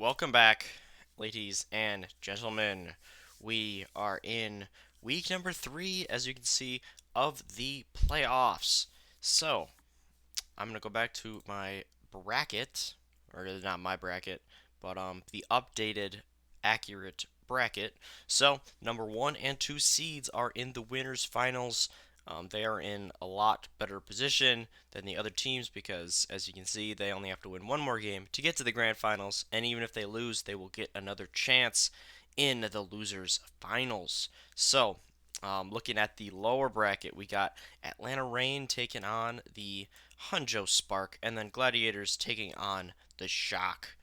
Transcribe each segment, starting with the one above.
Welcome back, ladies and gentlemen. We are in week number 3, as you can see, of the playoffs. So, I'm going to go back to my bracket, or not my bracket, but the updated, accurate bracket. So, number 1 and 2 seeds are in the winners' finals. They are in a lot better position than the other teams because, as you can see, they only have to win one more game to get to the grand finals, and even if they lose, they will get another chance in the losers' finals. So, looking at the lower bracket, we got Atlanta Reign taking on the Hunjo Spark, and then Gladiators taking on the Shock.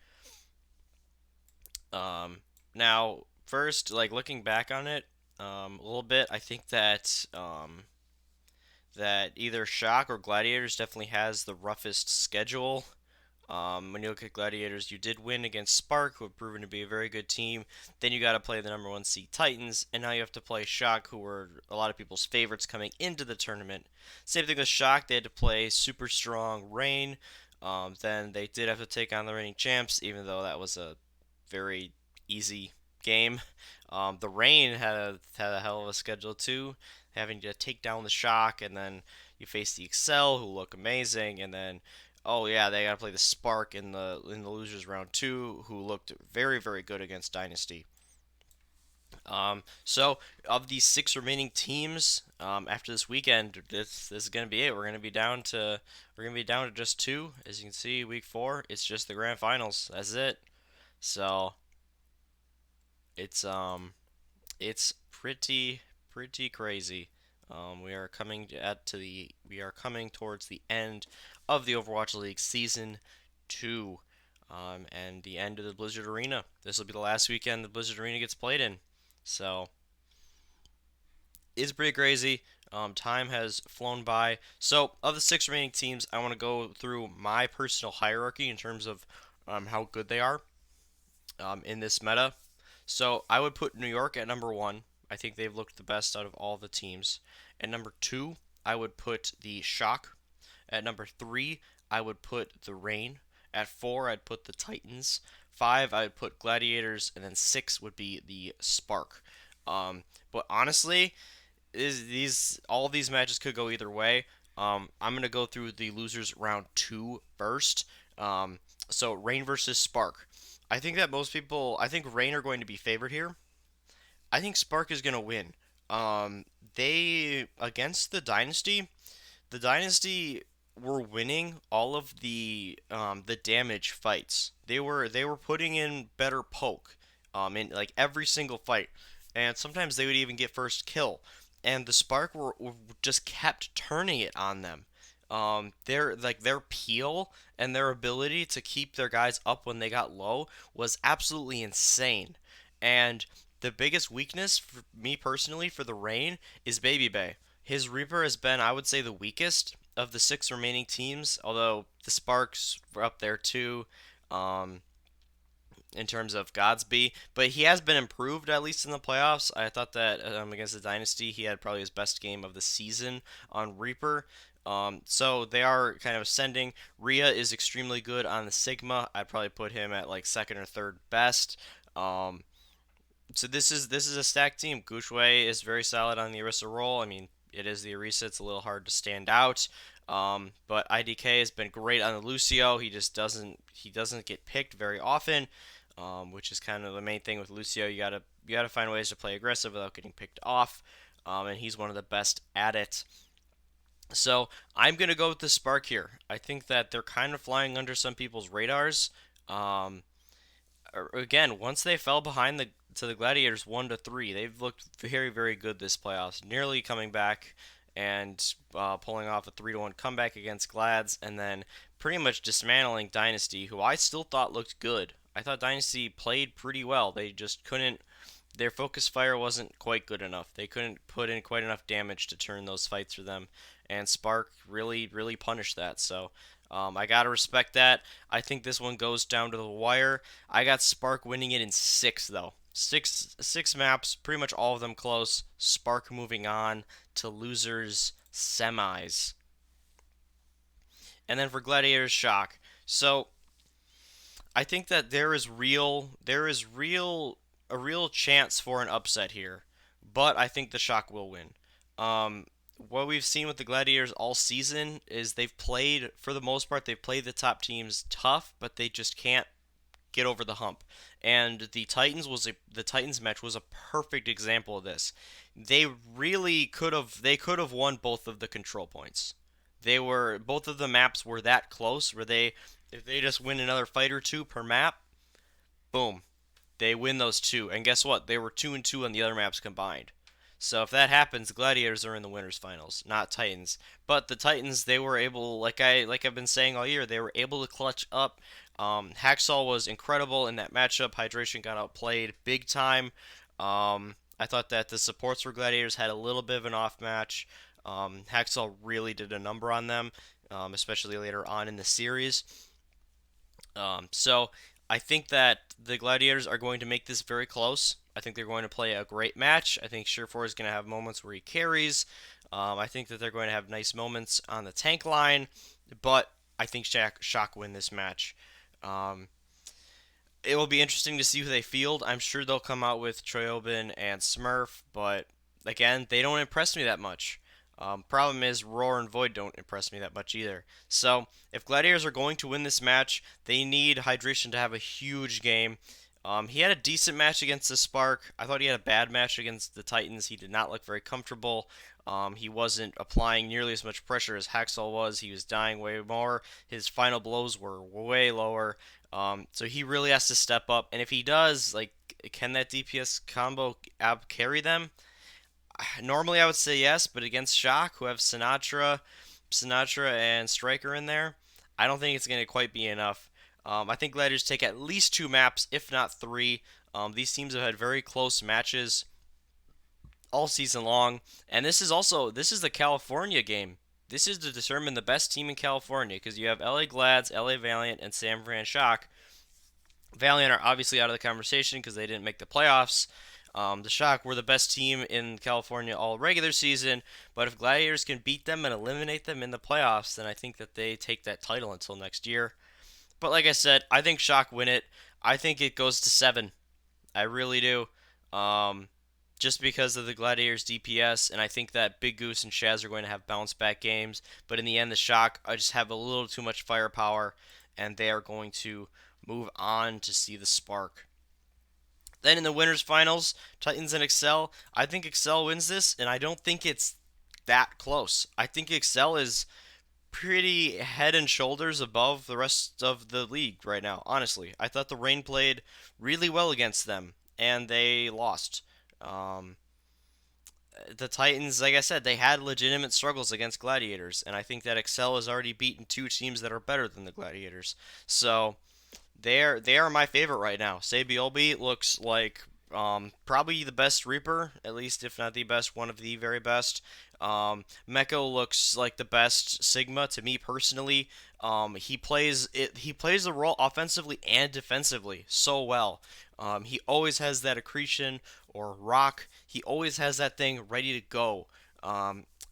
Um, Now, first, like looking back on it a little bit, I think that either Shock or Gladiators definitely has the roughest schedule. When you look at Gladiators, you did win against Spark, who have proven to be a very good team. Then you got to play the number one seed Titans, and now you have to play Shock, who were a lot of people's favorites coming into the tournament. Same thing with Shock; they had to play super strong Rain. Then they did have to take on the reigning champs, even though that was a very easy game. The Rain had a hell of a schedule too, having to take down the Shock, and then you face the Excel, who look amazing, and then oh yeah, they gotta play the Spark in the losers round two, who looked very very good against Dynasty. So of these six remaining teams, after this weekend, this is gonna be it. We're gonna be down to just two. As you can see, week four, it's just the grand finals. That's it. So it's it's pretty crazy. We are coming towards the end of the Overwatch League season 2, and the end of the Blizzard Arena. This will be the last weekend the Blizzard Arena gets played in. So it's pretty crazy. Time has flown by. So of the six remaining teams, I want to go through my personal hierarchy in terms of how good they are in this meta. So I would put New York at number one. I think they've looked the best out of all the teams. At number two, I would put the Shock. At number three, I would put the Rain. At four, I'd put the Titans. Five, I'd put Gladiators, and then six would be the Spark. But honestly, these all of these matches could go either way. I'm gonna go through the losers round two first. So Rain versus Spark. I think Rain are going to be favored here. I think Spark is gonna win. They against the Dynasty were winning all of the damage fights. They were putting in better poke, in like every single fight, and sometimes they would even get first kill. And the Spark were just kept turning it on them. Their peel and their ability to keep their guys up when they got low was absolutely insane. And the biggest weakness for me personally for the Rain is Baby Bay. His Reaper has been, I would say, the weakest of the six remaining teams, although the Sparks were up there too. Um, in terms of Godsby, but he has been improved at least in the playoffs. I thought that against the Dynasty, he had probably his best game of the season on Reaper. So they are kind of ascending. Rhea is extremely good on the Sigma. I'd probably put him at like second or third best. Um, so this is a stacked team. Gushue is very solid on the Orisa role. I mean, it is the Orisa. It's a little hard to stand out. But IDK has been great on the Lucio. He doesn't get picked very often, which is kind of the main thing with Lucio. You gotta find ways to play aggressive without getting picked off, and he's one of the best at it. So I'm gonna go with the Spark here. I think that they're kind of flying under some people's radars. Um, Again, once they fell behind the Gladiators 1-3, they've looked very very good this playoffs, nearly coming back and pulling off a 3-1 comeback against Glads, and then pretty much dismantling Dynasty, who I still thought looked good. I thought Dynasty played pretty well. They just couldn't. Their focus fire wasn't quite good enough. They couldn't put in quite enough damage to turn those fights for them, and Spark really punished that. So I gotta respect that. I think this one goes down to the wire. I got Spark winning it in six though. Six maps, pretty much all of them close. Spark moving on to losers semis, and then for Gladiators Shock. So I think that a real chance for an upset here, but I think the Shock will win. Um, what we've seen with the Gladiators all season is they've played, for the most part, they've played the top teams tough, but they just can't get over the hump. And the Titans match was a perfect example of this. They could have won both of the control points. They were both of the maps were that close where they if they just win another fight or two per map, boom, they win those two. And guess what? They were 2-2 on the other maps combined. So if that happens, Gladiators are in the winners finals, not Titans. But the Titans, they were able, like I've been saying all year, they were able to clutch up. Hacksaw was incredible in that matchup. Hydration got outplayed big time. I thought that the supports for Gladiators had a little bit of an off match. Hacksaw really did a number on them, especially later on in the series. So I think that the Gladiators are going to make this very close. I think they're going to play a great match. I think Surefour is going to have moments where he carries. I think that they're going to have nice moments on the tank line, but I think Shock win this match. Um, it will be interesting to see who they field. I'm sure they'll come out with Troyobin and Smurf, but again, they don't impress me that much. Problem is, Roar and Void don't impress me that much either. So, if Gladiators are going to win this match, they need Hydration to have a huge game. He had a decent match against the Spark. I thought he had a bad match against the Titans. He did not look very comfortable. He wasn't applying nearly as much pressure as Hacksaw was. He was dying way more. His final blows were way lower. So he really has to step up. And if he does, like, can that DPS combo ab carry them? Normally I would say yes, but against Shock, who have Sinatra and Striker in there, I don't think it's going to quite be enough. I think Gladiators take at least two maps, if not three. These teams have had very close matches all season long, and this is the California game. This is to determine the best team in California because you have LA Glads, LA Valiant, and San Fran Shock. Valiant are obviously out of the conversation because they didn't make the playoffs. The Shock were the best team in California all regular season, but if Gladiators can beat them and eliminate them in the playoffs, then I think that they take that title until next year. But like I said, I think Shock win it. I think it goes to 7. I really do. Um, just because of the Gladiators DPS, and I think that Big Goose and Shaz are going to have bounce back games. But in the end, the Shock I just have a little too much firepower, and they are going to move on to see the Spark. Then in the winners finals, Titans and Excel. I think Excel wins this, and I don't think it's that close. I think Excel is pretty head and shoulders above the rest of the league right now. Honestly, I thought the Rain played really well against them, and they lost. Um, the Titans, like I said, they had legitimate struggles against Gladiators, and I think that Excel has already beaten two teams that are better than the Gladiators. So they are my favorite right now. Sabiolbi looks like probably the best Reaper, at least if not the best, one of the very best. Meko looks like the best Sigma to me personally. He plays the role offensively and defensively so well. He always has that accretion or rock. He always has that thing ready to go.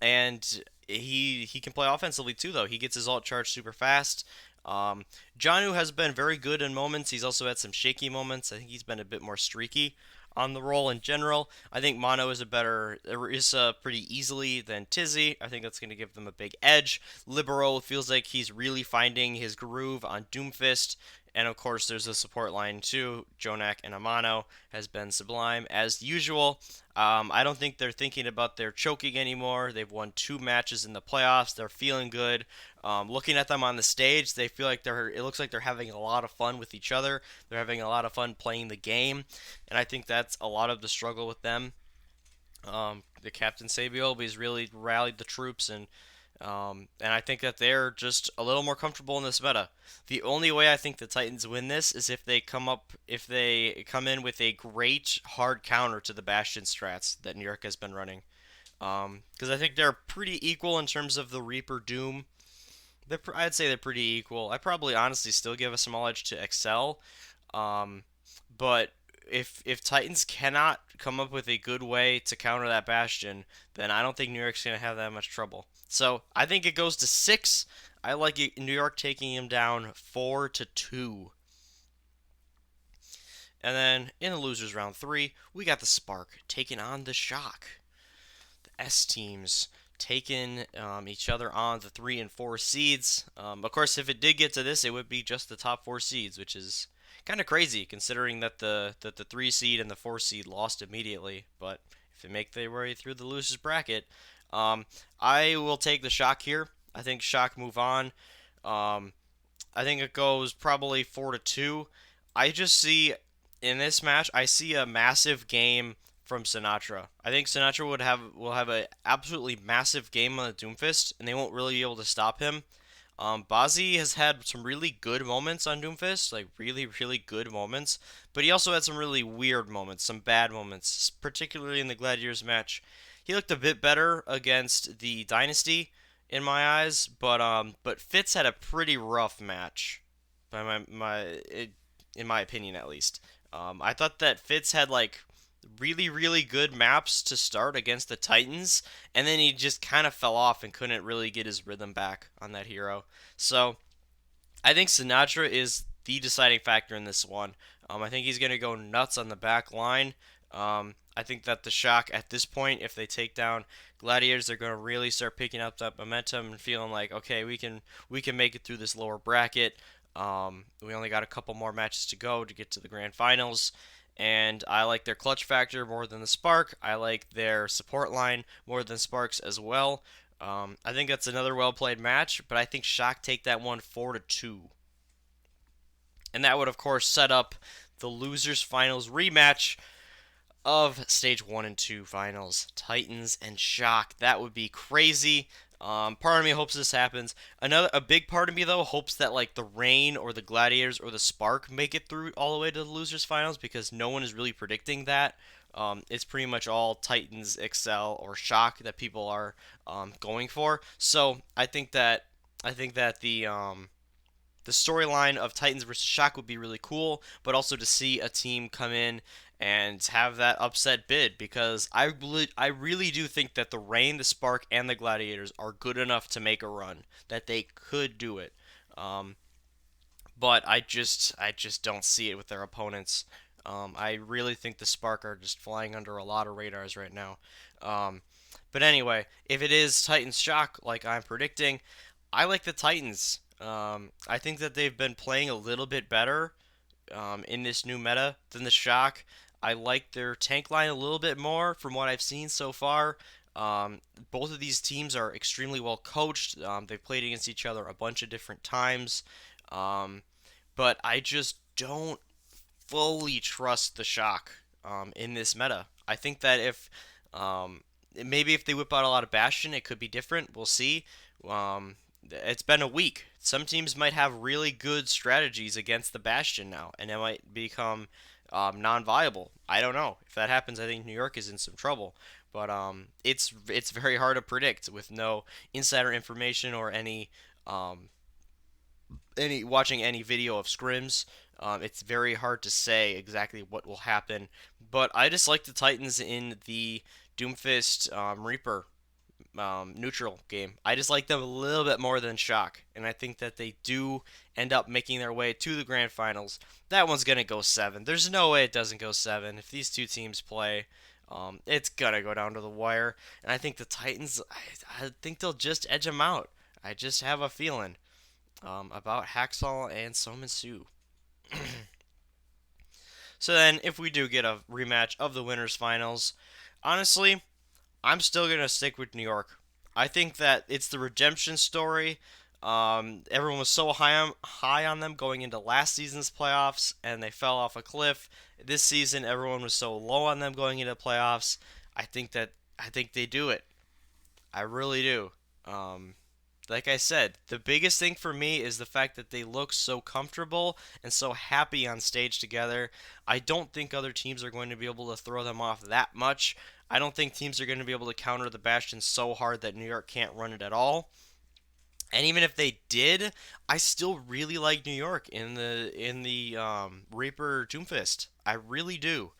And he can play offensively too though. He gets his ult charged super fast. Janu has been very good in moments. He's also had some shaky moments. I think he's been a bit more streaky on the role in general. I think Mono is pretty easily than Tizzy. I think that's going to give them a big edge. Libero feels like he's really finding his groove on Doomfist. And of course, there's the support line too. Jonak and Amano has been sublime as usual. I don't think they're thinking about their choking anymore. They've won 2 matches in the playoffs. They're feeling good. Looking at them on the stage, they feel like they're. It looks like they're having a lot of fun with each other. They're having a lot of fun playing the game, and I think that's a lot of the struggle with them. The captain Sabiobi's really rallied the troops, and I think that they're just a little more comfortable in this meta. The only way I think the Titans win this is if they come in with a great hard counter to the Bastion strats that New York has been running. Because I think they're pretty equal in terms of the Reaper Doom. I'd say they're pretty equal. I probably honestly still give a small edge to Excel. Um, but if Titans cannot come up with a good way to counter that Bastion, then I don't think New York's gonna have that much trouble. So I think it goes to 6. I like New York taking him down 4-2. And then in the losers round 3, we got the Spark taking on the Shock. The S teams taking each other on the 3 and 4 seeds. Of course, if it did get to this, it would be just the top 4 seeds, which is kind of crazy considering that the 3 seed and the 4 seed lost immediately. But if they make their way through the losers bracket, um, I will take the Shock here. I think Shock move on. Um, I think it goes probably 4-2. I just see in this match, I see a massive game from Sinatra. I think Sinatra will have a absolutely massive game on the Doomfist, and they won't really be able to stop him. Bazzi has had some really good moments on Doomfist, like really good moments, but he also had some really weird moments, some bad moments, particularly in the Gladiators match. He looked a bit better against the Dynasty in my eyes, but Fitz had a pretty rough match, by in my opinion at least. I thought that Fitz had like really good maps to start against the Titans, and then he just kind of fell off and couldn't really get his rhythm back on that hero. So I think Sinatra is the deciding factor in this one. I think he's going to go nuts on the back line. I think that the Shock at this point, if they take down Gladiators, they're going to really start picking up that momentum and feeling like, okay, we can make it through this lower bracket. We only got a couple more matches to go to get to the grand finals. And I like their clutch factor more than the Spark. I like their support line more than Sparks as well. I think that's another well played match, but I think Shock take that one 4-2. And that would, of course, set up the losers finals rematch of stage 1 and 2 finals, Titans and Shock. That would be crazy. Part of me hopes this happens. A big part of me though hopes that like the Reign or the Gladiators or the Spark make it through all the way to the losers finals, because no one is really predicting that. It's pretty much all Titans, Excel, or Shock that people are going for. So I think that the storyline of Titans versus Shock would be really cool, but also to see a team come in and have that upset bid, because I really do think that the Reign, the Spark, and the Gladiators are good enough to make a run, that they could do it. Um, but I just don't see it with their opponents. I really think the Spark are just flying under a lot of radars right now. Um, but anyway, if it is Titans Shock like I'm predicting, I like the Titans. I think that they've been playing a little bit better in this new meta than the Shock. I like their tank line a little bit more from what I've seen so far. Both of these teams are extremely well coached. They've played against each other a bunch of different times. Um, but I just don't fully trust the Shock in this meta. I think that maybe if they whip out a lot of Bastion, it could be different. We'll see. It's been a week. Some teams might have really good strategies against the Bastion now, and it might become non-viable. I don't know. If that happens, I think New York is in some trouble. But it's very hard to predict with no insider information or any watching any video of scrims. It's very hard to say exactly what will happen. But I just like the Titans in the Doomfist Reaper neutral game. I just like them a little bit more than Shock, and I think that they do end up making their way to the grand finals. That one's gonna go 7. There's no way it doesn't go 7 if these two teams play. It's gonna go down to the wire, and I think the Titans. I think they'll just edge them out. I just have a feeling about Hacksaw and Somansu. So then, if we do get a rematch of the winners finals, honestly, I'm still gonna stick with New York. I think that it's the redemption story. Everyone was so high on them going into last season's playoffs, and they fell off a cliff. This season, everyone was so low on them going into playoffs. I think they do it. I really do. Um, like I said, the biggest thing for me is the fact that they look so comfortable and so happy on stage together. I don't think other teams are going to be able to throw them off that much. I don't think teams are going to be able to counter the Bastion so hard that New York can't run it at all. And even if they did, I still really like New York in the Reaper Doomfist. I really do.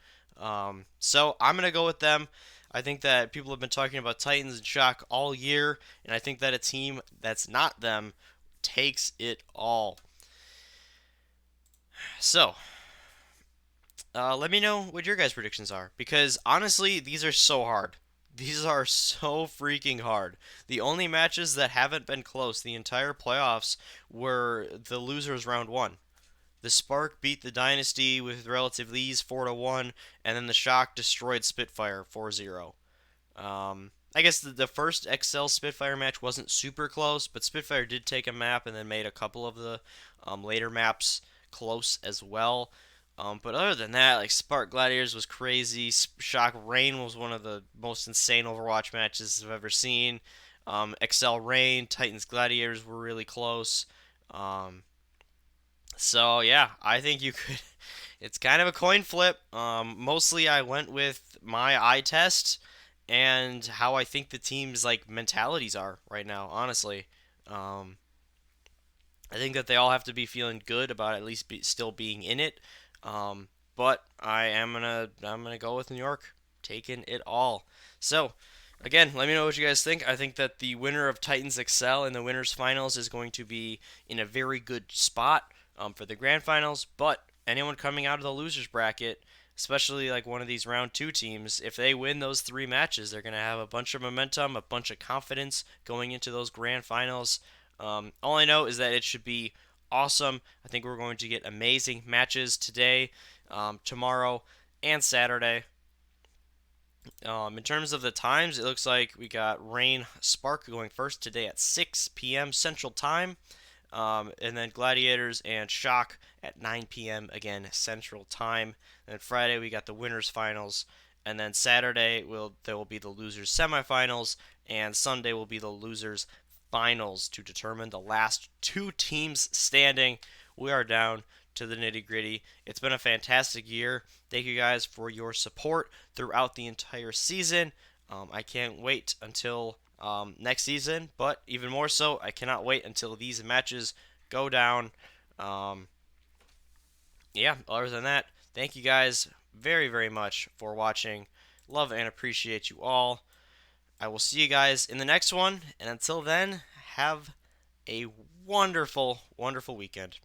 So I'm gonna go with them. I think that people have been talking about Titans and Shock all year, and I think that a team that's not them takes it all. So Let me know what your guys' predictions are because honestly, these are so hard. These are so freaking hard. The only matches that haven't been close the entire playoffs were the losers round one. The Spark beat the Dynasty with relative ease 4-1, and then the Shock destroyed Spitfire 4-0. I guess the first XL Spitfire match wasn't super close, but Spitfire did take a map and then made a couple of the later maps close as well. But other than that, like Spark Gladiators was crazy. Shock Rain was one of the most insane Overwatch matches I've ever seen. XL Rain, Titans Gladiators were really close. Um, so yeah, I think you could. It's kind of a coin flip. Mostly, I went with my eye test and how I think the team's like mentalities are right now. Honestly, um, I think that they all have to be feeling good about at least still being in it. But I'm gonna go with New York, taking it all. So again, let me know what you guys think. I think that the winner of Titans Excel in the winners finals is going to be in a very good spot for the grand finals. But anyone coming out of the losers bracket, especially like one of these round two teams, if they win those three matches, they're going to have a bunch of momentum, a bunch of confidence going into those grand finals. All I know is that it should be awesome. I think we're going to get amazing matches today, tomorrow, and Saturday. In terms of the times, it looks like we got Rain Spark going first today at 6 p.m. Central Time. And then Gladiators and Shock at 9 p.m. again Central Time. And then Friday we got the winners finals, and then Saturday there will be the losers semifinals, and Sunday will be the losers finals to determine the last two teams standing. We are down to the nitty gritty. It's been a fantastic year. Thank you guys for your support throughout the entire season. I can't wait until next season, but even more so, I cannot wait until these matches go down. Um, yeah, other than that, thank you guys very, very much for watching. Love and appreciate you all. I will see you guys in the next one, and until then, have a wonderful, wonderful weekend.